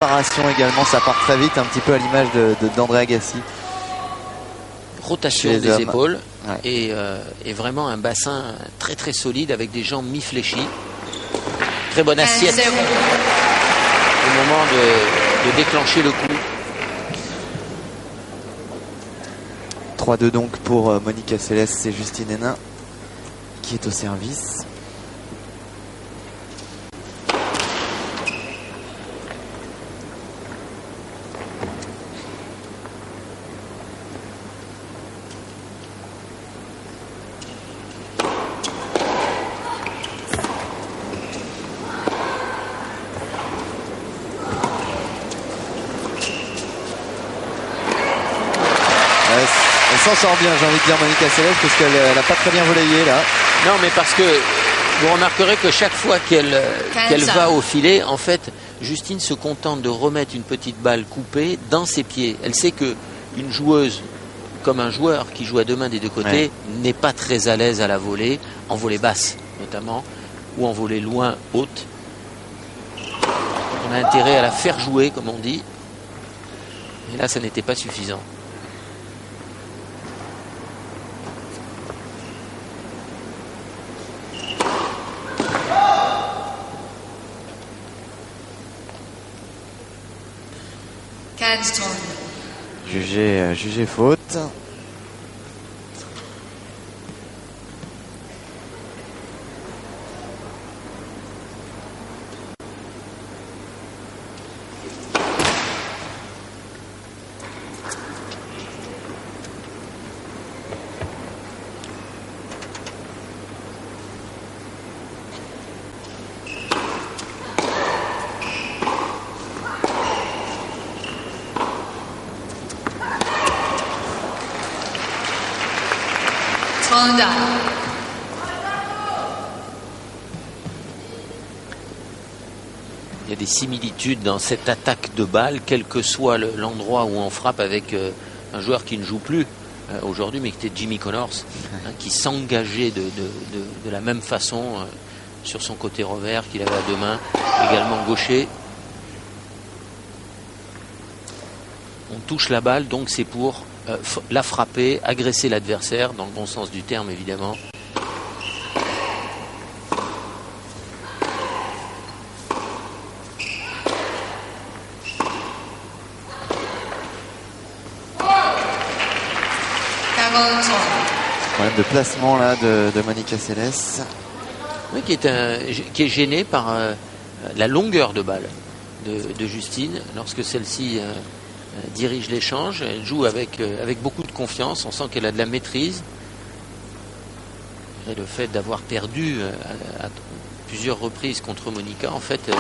Préparation également, ça part très vite, un petit peu à l'image d'André Agassi. Rotation des épaules, ouais. Et vraiment un bassin très très solide avec des jambes mi-fléchies. Très bonne assiette au moment de déclencher le coup. 3-2 donc pour Monica Seles et Justine Henin qui est au service. Elle s'en sort bien, j'ai envie de dire, Monica Seles, parce qu'elle n'a pas très bien volayé là. Non, mais parce que vous remarquerez que chaque fois qu'elle va au filet, en fait, Justine se contente de remettre une petite balle coupée dans ses pieds. Elle sait que une joueuse, comme un joueur qui joue à deux mains des deux côtés, n'est pas très à l'aise à la volée, en volée basse notamment, ou en volée loin, haute. On a intérêt à la faire jouer, comme on dit. Et là, ça n'était pas suffisant. Jugé faute. Il y a des similitudes dans cette attaque de balle, quel que soit l'endroit où on frappe, avec un joueur qui ne joue plus aujourd'hui, mais qui était Jimmy Connors, qui s'engageait de la même façon sur son côté revers qu'il avait à deux mains, également gaucher. On touche la balle, donc c'est pour la frapper, agresser l'adversaire, dans le bon sens du terme évidemment. Problème de placement là de Monica Seles. Oui, qui est gêné par la longueur de balle de Justine lorsque celle-ci dirige l'échange. Elle joue avec beaucoup de confiance. On sent qu'elle a de la maîtrise. Et le fait d'avoir perdu à plusieurs reprises contre Monica, en fait, elle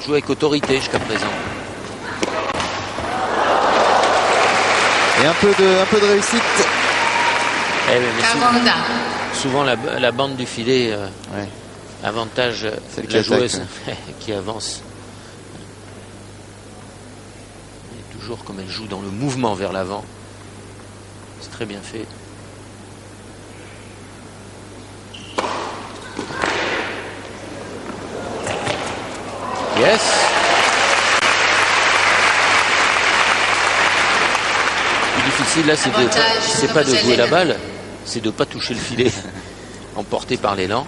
joue avec autorité jusqu'à présent. Et un peu de réussite. Souvent la bande du filet avantage la joueuse qui avance. Et toujours comme elle joue dans le mouvement vers l'avant. C'est très bien fait. Yes. Le plus difficile là, c'est pas de jouer la balle, c'est de ne pas toucher le filet emporté par l'élan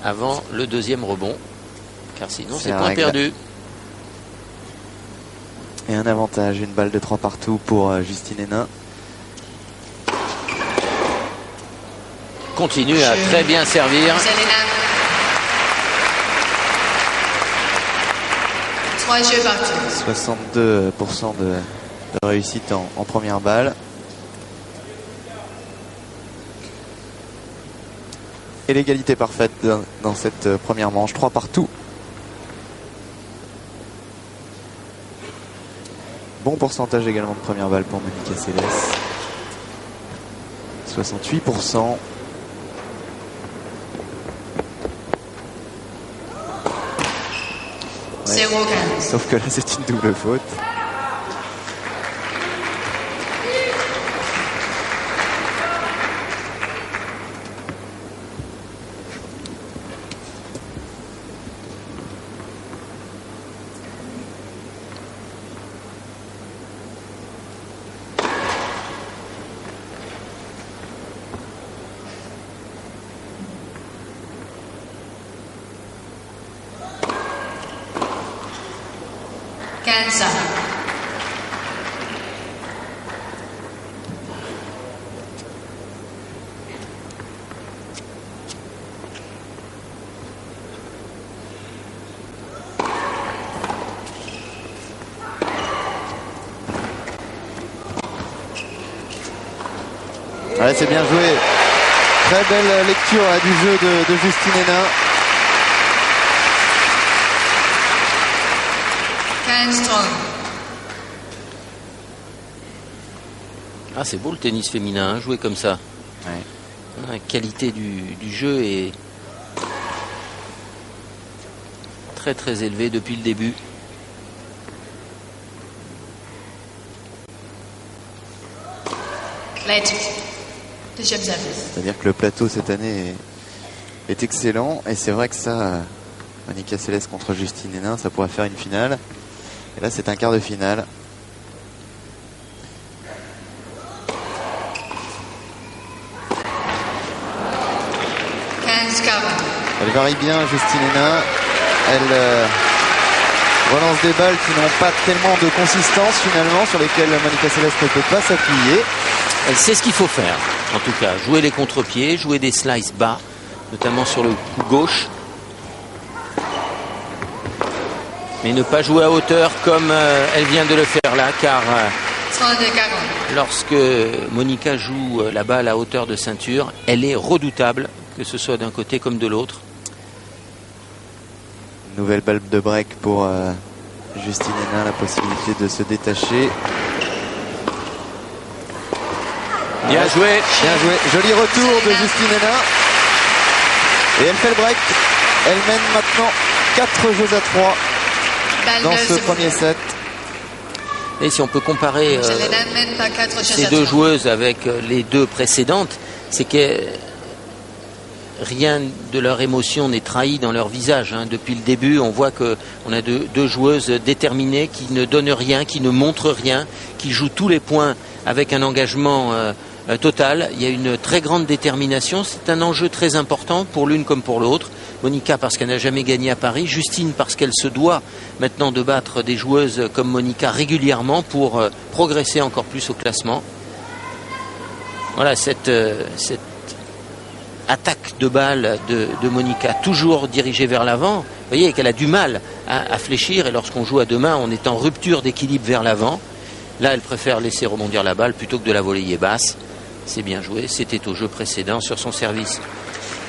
avant le deuxième rebond, car sinon c'est point perdu. Et un avantage, une balle de 3 partout pour Justine Henin. Continue à très bien servir. 62% de réussite en première balle. Et l'égalité parfaite dans cette première manche, 3 partout. Bon pourcentage également de première balle pour Monica Seles. 68%. Ouais. Sauf que là c'est une double faute. 15. Ouais, c'est bien joué. Très belle lecture là, du jeu de Justine Henin. 15-30. Ah, c'est beau le tennis féminin, hein, jouer comme ça. Ouais. La qualité du jeu est très très élevée depuis le début. Deuxième service. C'est-à-dire que le plateau cette année est excellent. Et c'est vrai que ça, Monica Seles contre Justine Henin, ça pourrait faire une finale. Et là, c'est un quart de finale. Elle varie bien, Justine Henin. Elle relance des balles qui n'ont pas tellement de consistance finalement, sur lesquelles Monica Seles ne peut pas s'appuyer. Elle sait ce qu'il faut faire, en tout cas. Jouer les contre-pieds, jouer des slices bas, notamment sur le coup gauche. Mais ne pas jouer à hauteur comme elle vient de le faire là, car lorsque Monica joue la balle à hauteur de ceinture, elle est redoutable, que ce soit d'un côté comme de l'autre. Nouvelle balle de break pour Justine Henin, la possibilité de se détacher. Bien joué. Bien joué. Joli retour de Justine Henin. Et elle fait le break. Elle mène maintenant 4 jeux à 3 dans ce premier set. Et si on peut comparer ces deux joueuses avec les deux précédentes, c'est que rien de leur émotion n'est trahi dans leur visage. Hein. Depuis le début, on voit qu'on a deux joueuses déterminées qui ne donnent rien, qui ne montrent rien, qui jouent tous les points avec un engagement total. Il y a une très grande détermination. C'est un enjeu très important pour l'une comme pour l'autre. Monica parce qu'elle n'a jamais gagné à Paris. Justine parce qu'elle se doit maintenant de battre des joueuses comme Monica régulièrement pour progresser encore plus au classement. Voilà cette attaque de balle de Monica, toujours dirigée vers l'avant. Vous voyez qu'elle a du mal à fléchir, et lorsqu'on joue à deux mains, on est en rupture d'équilibre vers l'avant. Là, elle préfère laisser rebondir la balle plutôt que de la volleyer basse. C'est bien joué, c'était au jeu précédent sur son service.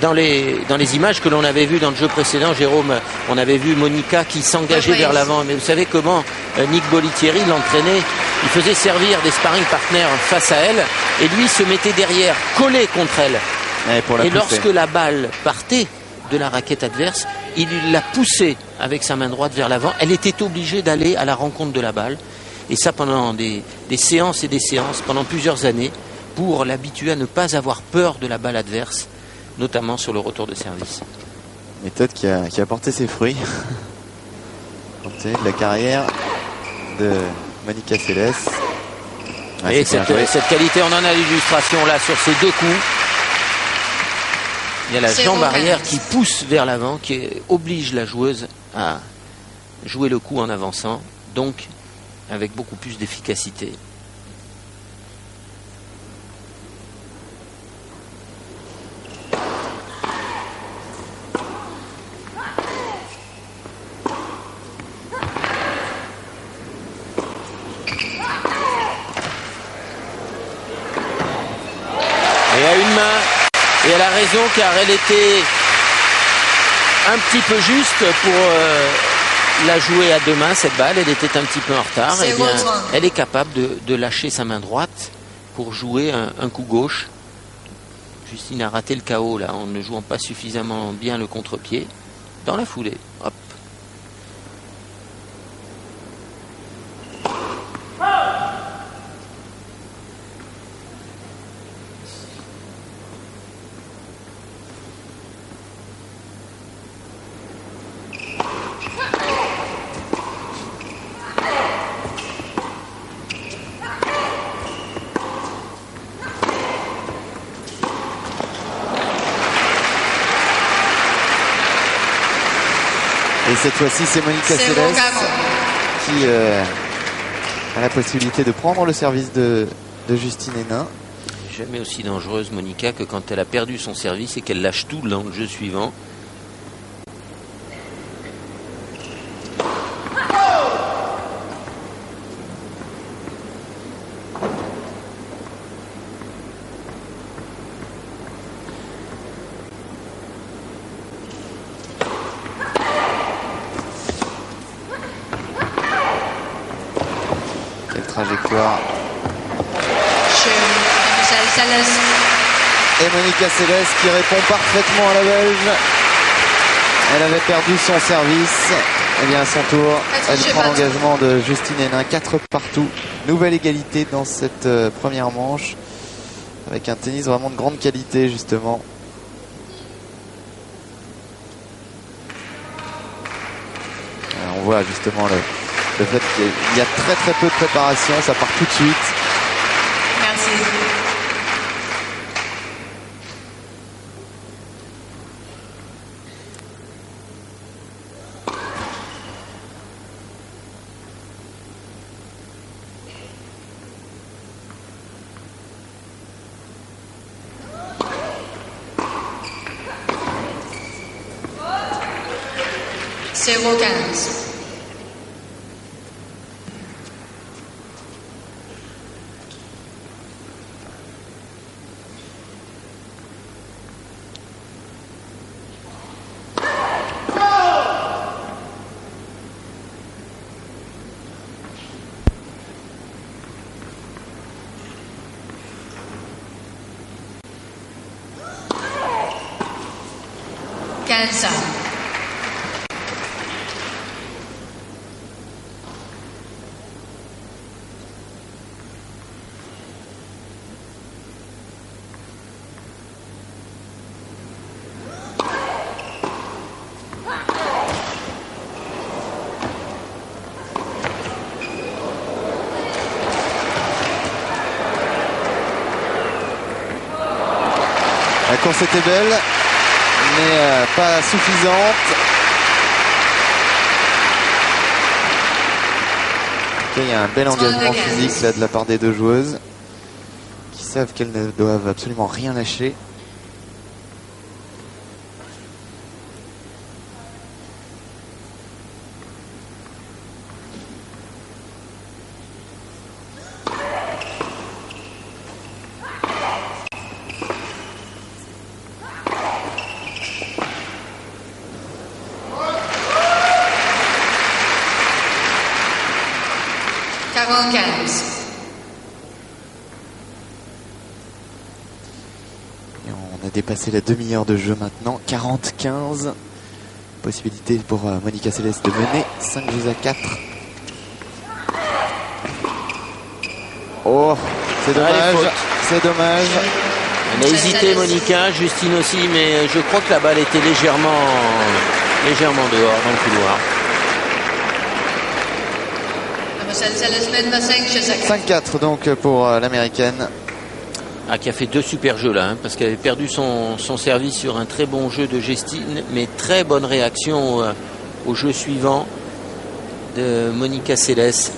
Dans les images que l'on avait vues dans le jeu précédent, Jérôme, on avait vu Monica qui s'engageait vers l'avant. Mais vous savez comment Nick Bollettieri l'entraînait? Il faisait servir des sparring partners face à elle, et lui se mettait derrière, collé contre elle. Et lorsque la balle partait de la raquette adverse, il la poussait avec sa main droite vers l'avant. Elle était obligée d'aller à la rencontre de la balle. Et ça pendant des séances et des séances, pendant plusieurs années, pour l'habituer à ne pas avoir peur de la balle adverse, notamment sur le retour de service. Méthode qui a porté ses fruits. De la carrière de Monica Seles. Ah, et cette qualité, on en a l'illustration là sur ces deux coups. Il y a la jambe arrière qui pousse vers l'avant, qui oblige la joueuse à jouer le coup en avançant, donc avec beaucoup plus d'efficacité. Et à une main. Et elle a raison, car elle était un petit peu juste pour la jouer à deux mains, cette balle. Elle était un petit peu en retard. Eh bien, elle est capable de lâcher sa main droite pour jouer un coup gauche. Justine a raté le KO là, en ne jouant pas suffisamment bien le contre-pied. Dans la foulée, hop. Et cette fois-ci, c'est Monica Seles aussi à la possibilité de prendre le service de Justine Henin. Jamais aussi dangereuse, Monica, que quand elle a perdu son service et qu'elle lâche tout dans le jeu suivant. Quelle trajectoire. Et Monica Seles qui répond parfaitement à la Belge. Elle avait perdu son service. Et bien à son tour, elle prend l'engagement de Justine Henin. 4 partout. Nouvelle égalité dans cette première manche. Avec un tennis vraiment de grande qualité justement. Alors, on voit justement le fait qu'il y a très peu de préparation. Ça part tout de suite. Merci. C'est 0-15. Ça. La course était belle, mais pas suffisante. Il y a un bel engagement physique là de la part des deux joueuses qui savent qu'elles ne doivent absolument rien lâcher. Et on a dépassé la demi-heure de jeu maintenant. 40-15. Possibilité pour Monica Seles de mener 5-4. Oh, c'est dommage. C'est dommage. Elle a hésité, Monica, Justine aussi, mais je crois que la balle était légèrement dehors dans le couloir. 5-4 donc pour l'américaine. Ah, qui a fait 2 super jeux là, hein, parce qu'elle avait perdu son service sur un très bon jeu de Justine, mais très bonne réaction au jeu suivant de Monica Seles.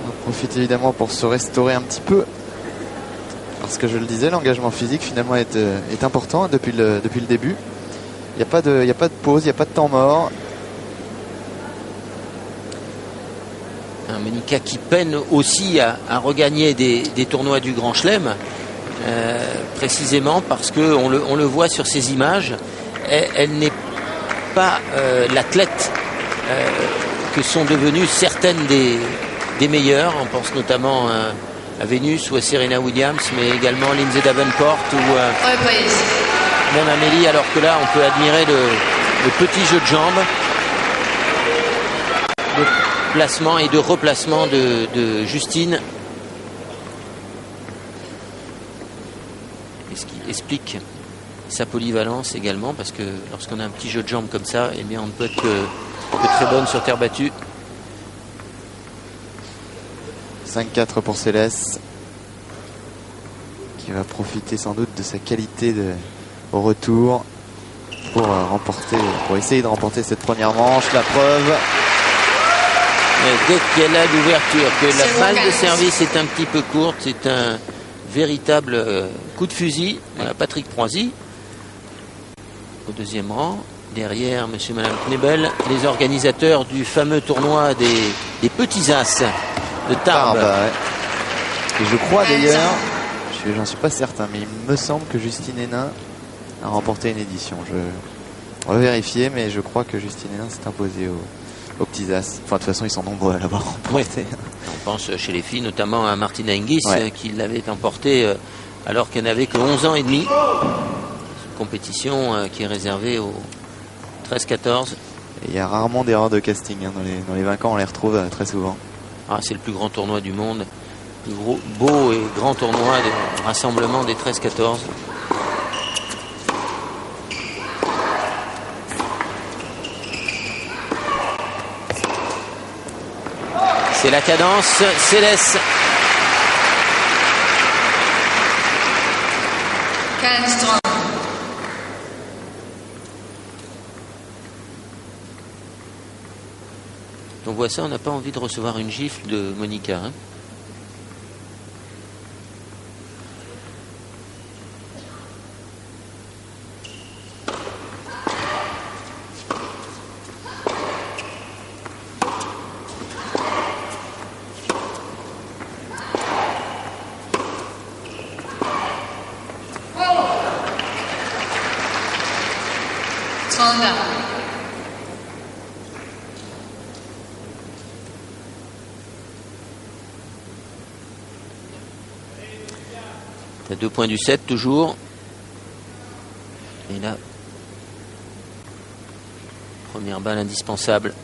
On profite évidemment pour se restaurer un petit peu. Parce que je le disais, l'engagement physique finalement est important depuis le début. Il n'y a pas de pause, il n'y a pas de temps mort. Un Monica qui peine aussi à regagner des tournois du Grand Chelem, précisément parce qu'on le voit sur ces images. Elle n'est pas l'athlète que sont devenues certaines des meilleures. On pense notamment à Vénus ou à Serena Williams, mais également Lindsay Davenport ou Mona Amélie, alors que là on peut admirer le petit jeu de jambes, de placement et de replacement de Justine, et ce qui explique sa polyvalence également, parce que lorsqu'on a un petit jeu de jambes comme ça, eh bien on ne peut être que très bonne sur terre battue. 5-4 pour Seles, qui qui va profiter sans doute de sa qualité au retour pour essayer de remporter cette première manche. La preuve. Mais dès qu'elle a l'ouverture, que la balle de service est un petit peu courte, c'est un véritable coup de fusil. Voilà, Patrick Proisy au deuxième rang. Derrière, monsieur et madame Knebel, les organisateurs du fameux tournoi des petits as de Tarbes. Ouais. Et je crois d'ailleurs, j'en suis pas certain, mais il me semble que Justine Hénin a remporté une édition. On va vérifier, mais je crois que Justine Hénin s'est imposée aux petits as. Enfin, de toute façon, ils sont nombreux à l'avoir remporté. On pense chez les filles notamment à Martina Hingis, qui l'avait emporté alors qu'elle n'avait que 11 ans et demi. Une compétition qui est réservée aux 13-14. Il y a rarement d'erreurs de casting. Dans les vainqueurs, on les retrouve très souvent. Ah, c'est le plus grand tournoi du monde. Le plus beau et grand tournoi de rassemblement des 13-14. C'est la cadence Céleste. 15-30. On voit ça, on n'a pas envie de recevoir une gifle de Monica. Hein. À 2 points du 7 toujours. Et là, première balle indispensable.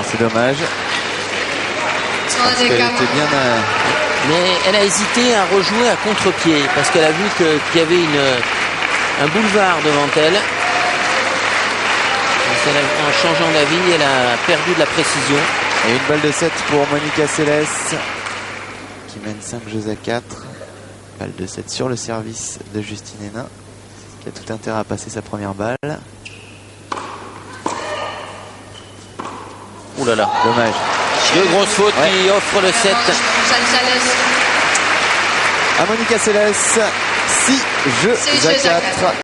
C'est dommage. Parce qu'elle était bien Mais elle a hésité à rejouer à contre-pied parce qu'elle a vu qu'il y avait un boulevard devant elle. En changeant d'avis, elle a perdu de la précision. Et une balle de 7 pour Monica Seles qui mène 5 jeux à 4. Balle de 7 sur le service de Justine Hénin qui a tout intérêt à passer sa première balle. Ouh là là. Dommage. Deux grosses fautes qui offrent le 7. À Monica Seles, 6 jeux à 4.